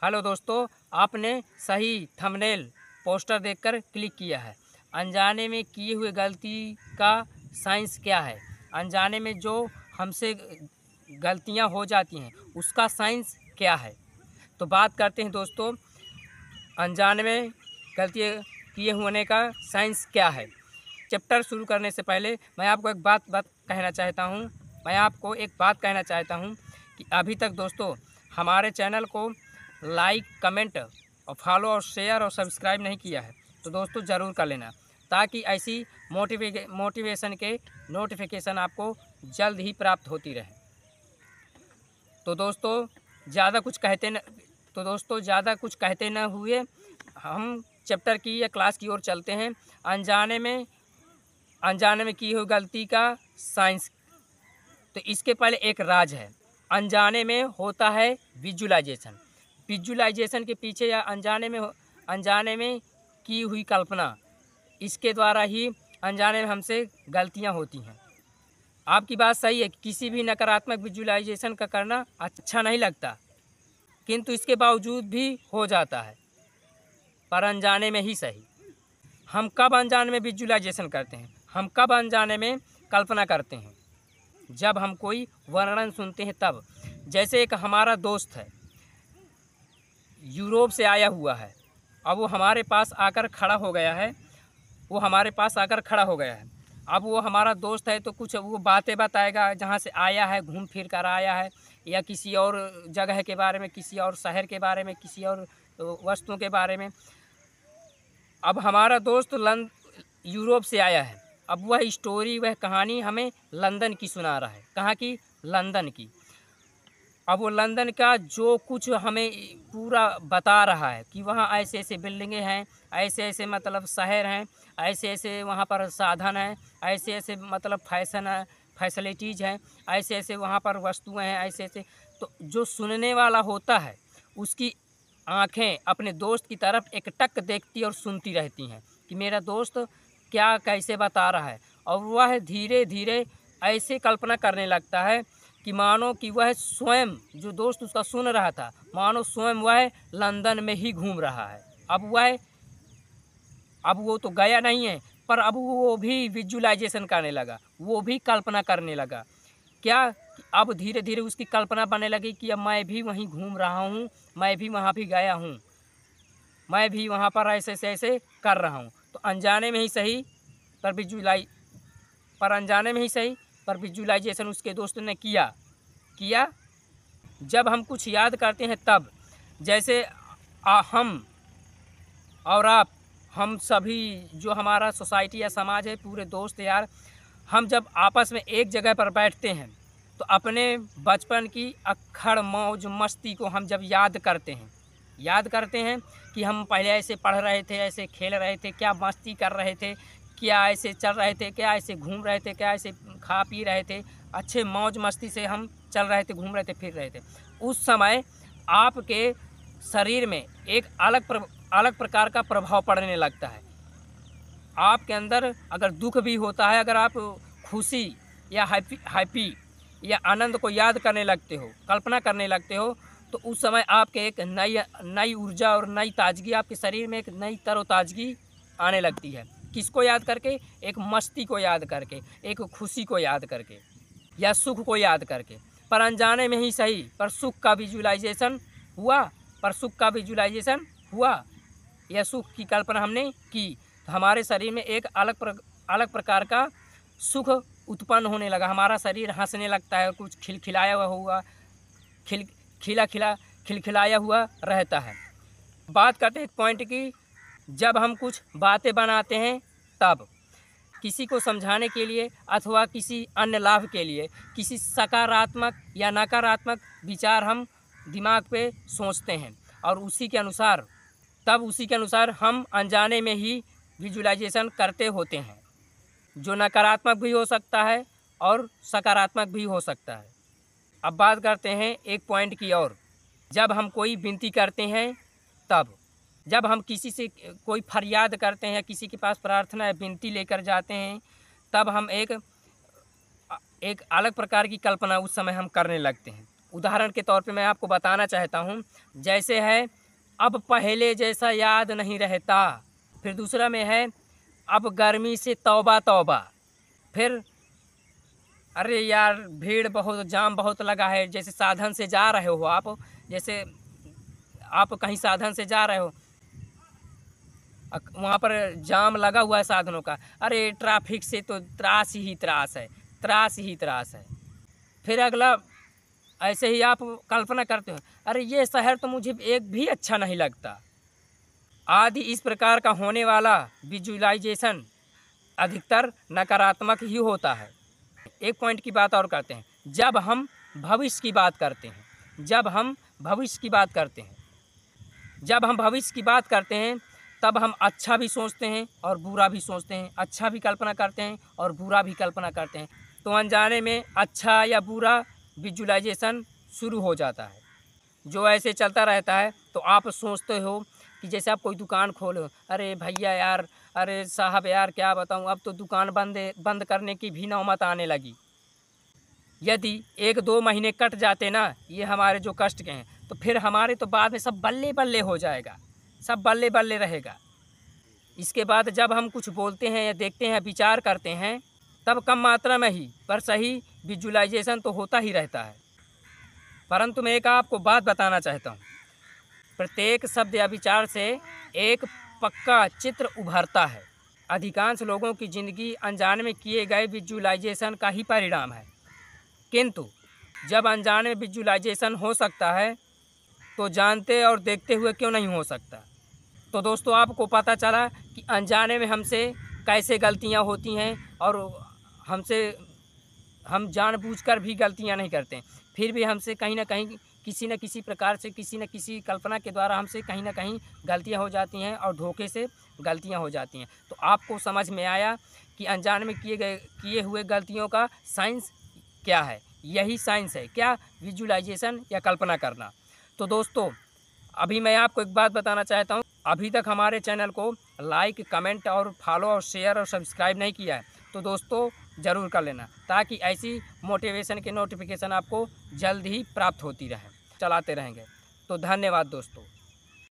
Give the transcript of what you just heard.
Hello दोस्तों, आपने सही थंबनेल पोस्टर देखकर क्लिक किया है। अनजाने में किए हुए गलती का साइंस क्या है? अनजाने में जो हमसे गलतियां हो जाती हैं उसका साइंस क्या है? तो बात करते हैं दोस्तों, अनजाने में गलती किए होने का साइंस क्या है। चैप्टर शुरू करने से पहले मैं आपको एक बात कहना चाहता हूँ। कि अभी तक दोस्तों हमारे चैनल को लाइक, कमेंट और फॉलो और शेयर और सब्सक्राइब नहीं किया है तो दोस्तों ज़रूर कर लेना, ताकि ऐसी मोटिवेशन के नोटिफिकेशन आपको जल्द ही प्राप्त होती रहे। तो दोस्तों ज़्यादा कुछ कहते न हुए हम चैप्टर की या क्लास की ओर चलते हैं। अनजाने में की हुई गलती का साइंस। तो इसके पहले एक राज है। अनजाने में होता है विजुलाइजेशन के पीछे या अनजाने में की हुई कल्पना, इसके द्वारा ही अनजाने में हमसे गलतियां होती हैं। आपकी बात सही है, किसी भी नकारात्मक विजुलाइजेशन का करना अच्छा नहीं लगता, किंतु इसके बावजूद भी हो जाता है, पर अनजाने में ही सही। हम कब अनजाने में विजुलाइजेशन करते हैं? हम कब अनजाने में कल्पना करते हैं? जब हम कोई वर्णन सुनते हैं तब। जैसे एक हमारा दोस्त है, यूरोप से आया हुआ है, अब वो हमारे पास आकर खड़ा हो गया है। अब वो हमारा दोस्त है तो कुछ वो बातें बताएगा, जहाँ से आया है, घूम फिर कर आया है, या किसी और जगह के बारे में, किसी और शहर के बारे में, किसी और वस्तुओं के बारे में। अब हमारा दोस्त यूरोप से आया है, अब वह स्टोरी, वह कहानी हमें लंदन की सुना रहा है। कहाँ की? लंदन की। अब वो लंदन का जो कुछ हमें पूरा बता रहा है कि वहाँ ऐसे ऐसे बिल्डिंगें हैं, ऐसे ऐसे मतलब शहर हैं, ऐसे ऐसे वहाँ पर साधन हैं, ऐसे ऐसे मतलब फैशन है, फैसिलिटीज़ हैं, ऐसे ऐसे वहाँ पर वस्तुएं हैं, ऐसे ऐसे। तो जो सुनने वाला होता है उसकी आँखें अपने दोस्त की तरफ एकटक देखती और सुनती रहती हैं कि मेरा दोस्त क्या कैसे बता रहा है। और वह धीरे धीरे ऐसे कल्पना करने लगता है कि मानो कि वह स्वयं, जो दोस्त उसका सुन रहा था, मानो स्वयं वह लंदन में ही घूम रहा है। अब वो तो गया नहीं है, पर अब वो भी विजुलाइजेशन करने लगा, वो भी कल्पना करने लगा। क्या? अब धीरे धीरे उसकी कल्पना बनने लगी कि अब मैं भी वहीं घूम रहा हूँ, मैं भी वहाँ भी गया हूँ, मैं भी वहाँ पर ऐसे ऐसे कर रहा हूँ। तो अनजाने में ही सही पर विजुलाइजेशन उसके दोस्त ने किया। जब हम कुछ याद करते हैं तब, जैसे हम और आप, हम सभी जो हमारा सोसाइटी या समाज है, पूरे दोस्त यार, हम जब आपस में एक जगह पर बैठते हैं तो अपने बचपन की अक्खड़ मौज मस्ती को हम जब याद करते हैं कि हम पहले ऐसे पढ़ रहे थे, ऐसे खेल रहे थे, क्या मस्ती कर रहे थे, क्या ऐसे चल रहे थे, क्या ऐसे घूम रहे थे, क्या ऐसे खा पी रहे थे, अच्छे मौज मस्ती से हम चल रहे थे, घूम रहे थे, फिर रहे थे। उस समय आपके शरीर में एक अलग प्रकार का प्रभाव पड़ने लगता है। आपके अंदर अगर दुख भी होता है, अगर आप खुशी या हैप्पी या आनंद को याद करने लगते हो, कल्पना करने लगते हो, तो उस समय आपके एक नई ऊर्जा और नई ताजगी, आपके शरीर में एक नई तरोताजगी आने लगती है। किसको याद करके? एक मस्ती को याद करके, एक खुशी को याद करके, या सुख को याद करके। पर अनजाने में ही सही, पर सुख का विजुलाइजेशन हुआ, या सुख की कल्पना हमने की, तो हमारे शरीर में एक अलग प्रकार का सुख उत्पन्न होने लगा। हमारा शरीर हंसने लगता है, कुछ खिलखिलाया हुआ रहता है। बात करते हैं पॉइंट की, जब हम कुछ बातें बनाते हैं तब, किसी को समझाने के लिए अथवा किसी अन्य लाभ के लिए, किसी सकारात्मक या नकारात्मक विचार हम दिमाग पे सोचते हैं, और उसी के अनुसार हम अनजाने में ही विजुलाइजेशन करते होते हैं, जो नकारात्मक भी हो सकता है और सकारात्मक भी हो सकता है। अब बात करते हैं एक पॉइंट की और, जब हम कोई विनती करते हैं तब, जब हम किसी से कोई फरियाद करते हैं, किसी के पास प्रार्थना या विनती लेकर जाते हैं, तब हम एक अलग प्रकार की कल्पना उस समय हम करने लगते हैं। उदाहरण के तौर पे मैं आपको बताना चाहता हूँ, जैसे है अब पहले जैसा याद नहीं रहता। फिर दूसरा में है अब गर्मी से तौबा तौबा। फिर अरे यार भीड़ बहुत, जाम बहुत लगा है। जैसे साधन से जा रहे हो आप, जैसे आप कहीं साधन से जा रहे हो, वहाँ पर जाम लगा हुआ है साधनों का, अरे ट्रैफिक से तो त्रास ही त्रास है, त्रास ही त्रास है। फिर अगला ऐसे ही आप कल्पना करते हो, अरे ये शहर तो मुझे एक भी अच्छा नहीं लगता। आदि इस प्रकार का होने वाला विजुअलाइजेशन अधिकतर नकारात्मक ही होता है। एक पॉइंट की बात और करते हैं, जब हम भविष्य की बात करते हैं, जब हम भविष्य की बात करते हैं, जब हम भविष्य की बात करते हैं तब हम अच्छा भी सोचते हैं और बुरा भी सोचते हैं, अच्छा भी कल्पना करते हैं और बुरा भी कल्पना करते हैं। तो अनजाने में अच्छा या बुरा विजुअलाइजेशन शुरू हो जाता है, जो ऐसे चलता रहता है। तो आप सोचते हो कि जैसे आप कोई दुकान खोलो, अरे भैया यार, अरे साहब यार क्या बताऊं, अब तो दुकान बंद करने की भी नौबत आने लगी। यदि 1-2 महीने कट जाते ना ये हमारे जो कष्ट के हैं, तो फिर हमारे तो बाद में सब बल्ले बल्ले हो जाएगा, सब बल्ले बल्ले रहेगा। इसके बाद जब हम कुछ बोलते हैं या देखते हैं, विचार करते हैं, तब कम मात्रा में ही पर सही विजुअलाइजेशन तो होता ही रहता है। परंतु मैं एक आपको बात बताना चाहता हूँ, प्रत्येक शब्द या विचार से एक पक्का चित्र उभरता है। अधिकांश लोगों की ज़िंदगी अनजाने में किए गए विजुअलाइजेशन का ही परिणाम है। किंतु जब अनजाने में विजुअलाइजेशन हो सकता है तो जानते और देखते हुए क्यों नहीं हो सकता। तो दोस्तों आपको पता चला कि अनजाने में हमसे कैसे गलतियां होती हैं और हम जानबूझकर भी गलतियां नहीं करते, फिर भी हमसे कहीं ना कहीं किसी न किसी प्रकार से, किसी न किसी कल्पना के द्वारा हमसे कहीं ना कहीं गलतियां हो जाती हैं और धोखे से गलतियां हो जाती हैं। तो आपको समझ में आया कि अनजाने में किए हुए गलतियों का साइंस क्या है। यही साइंस है, क्या? विजुअलाइजेशन या कल्पना करना। तो दोस्तों अभी मैं आपको एक बात बताना चाहता हूँ, अभी तक हमारे चैनल को लाइक, कमेंट और फॉलो और शेयर और सब्सक्राइब नहीं किया है तो दोस्तों ज़रूर कर लेना, ताकि ऐसी मोटिवेशन के नोटिफिकेशन आपको जल्द ही प्राप्त होती रहे। चलाते रहेंगे। तो धन्यवाद दोस्तों।